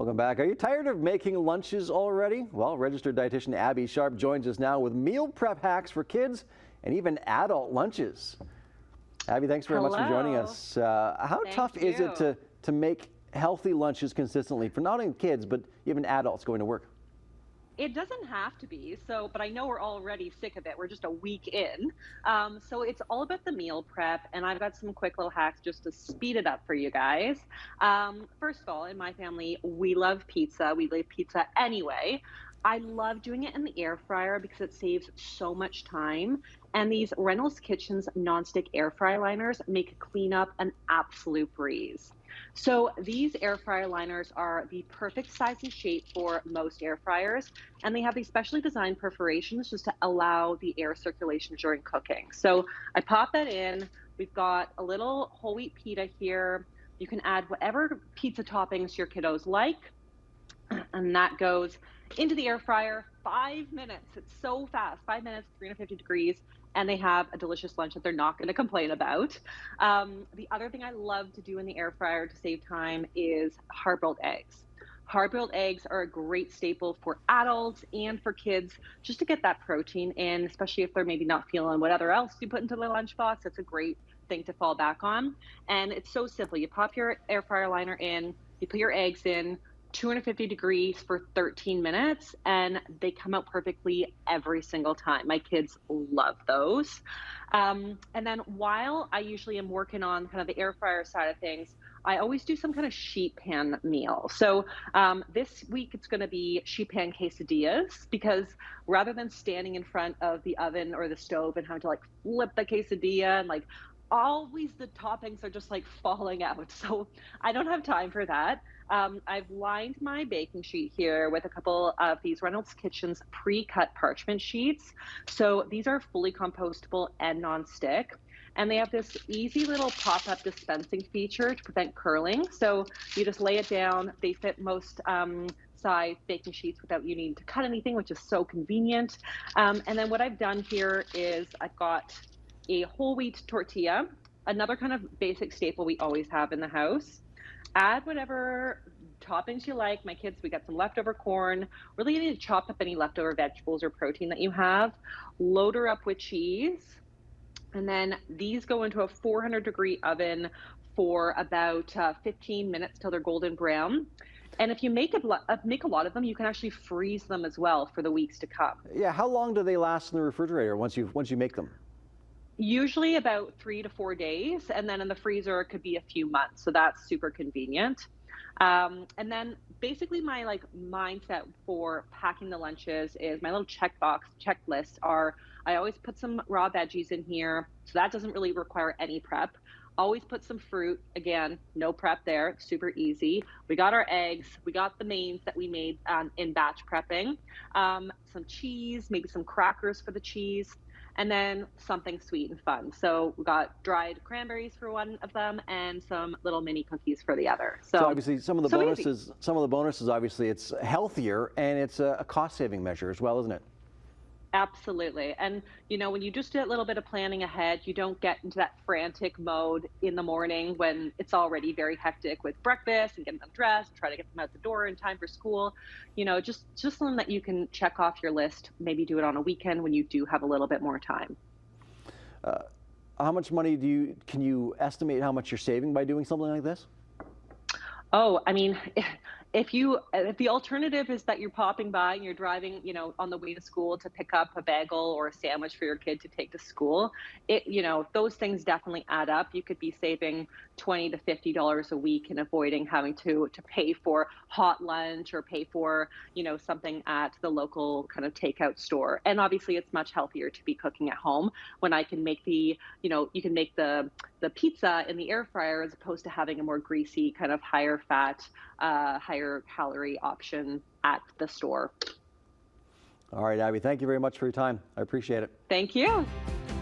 Welcome back. Are you tired of making lunches already? Well, registered dietitian Abbey Sharp joins us now with meal prep hacks for kids and even adult lunches. Abby, thanks very much for joining us. How tough is it to make healthy lunches consistently for not only kids, but even adults going to work? It doesn't have to be, but I know we're already sick of it. We're just a week in. So it's all about the meal prep, and I've got some quick little hacks just to speed it up for you guys. First of all, in my family, we love pizza. We love pizza anyway. I love doing it in the air fryer because it saves so much time. And these Reynolds Kitchens nonstick air fry liners make cleanup an absolute breeze. So these air fryer liners are the perfect size and shape for most air fryers, and they have these specially designed perforations just to allow the air circulation during cooking. So I pop that in. We've got a little whole wheat pita here. You can add whatever pizza toppings your kiddos like, and that goes into the air fryer. 5 minutes. It's so fast. 5 minutes, 350 degrees, and they have a delicious lunch that they're not going to complain about. The other thing I love to do in the air fryer to save time is hard-boiled eggs. Hard-boiled eggs are a great staple for adults and for kids, just to get that protein in, especially if they're maybe not feeling whatever else you put into the lunchbox. It's a great thing to fall back on. And it's so simple. You pop your air fryer liner in, you put your eggs in, 250 degrees for 13 minutes, and they come out perfectly every single time. My kids love those. And then while I usually am working on kind of the air fryer side of things, I always do some kind of sheet pan meal. So this week it's going to be sheet pan quesadillas, because rather than standing in front of the oven or the stove and having to like flip the quesadilla and like always the toppings are just like falling out. So I don't have time for that. I've lined my baking sheet here with a couple of these Reynolds Kitchens pre-cut parchment sheets. So these are fully compostable and non-stick. And they have this easy little pop-up dispensing feature to prevent curling. So you just lay it down. They fit most size baking sheets without you needing to cut anything, which is so convenient. And then what I've done here is I've got a whole wheat tortilla, another kind of basic staple we always have in the house. Add whatever toppings you like. My kids, we got some leftover corn. Really, you need to chop up any leftover vegetables or protein that you have. Load her up with cheese. And then these go into a 400-degree oven for about 15 minutes till they're golden brown. And if you make a lot of them, you can actually freeze them as well for the weeks to come. Yeah, how long do they last in the refrigerator once you make them? Usually about 3 to 4 days, and then in the freezer it could be a few months. So that's super convenient. And then basically my like mindset for packing the lunches is my little checklist are I always put some raw veggies in here, so that doesn't really require any prep. Always put some fruit. Again, no prep there, super easy. We got our eggs, we got the mains that we made in batch prepping, some cheese, maybe some crackers for the cheese, and then something sweet and fun. So we got dried cranberries for one of them and some little mini cookies for the other. So obviously some of the easy. bonuses, obviously it's healthier and it's a cost saving measure as well, isn't it? Absolutely. And, when you just do a little bit of planning ahead, you don't get into that frantic mode in the morning when it's already very hectic with breakfast and getting them dressed, try to get them out the door in time for school. Just something that you can check off your list, maybe do it on a weekend when you do have a little bit more time. How much money can you estimate how much you're saving by doing something like this? Oh, I mean, if the alternative is that you're popping by and you're driving, on the way to school to pick up a bagel or a sandwich for your kid to take to school, those things definitely add up. You could be saving $20 to $50 a week and avoiding having to pay for hot lunch or pay for, something at the local kind of takeout store. And obviously it's much healthier to be cooking at home when I can make you can make the pizza in the air fryer as opposed to having a more greasy kind of higher fat, higher calorie option at the store. All right, Abby, thank you very much for your time. I appreciate it. Thank you.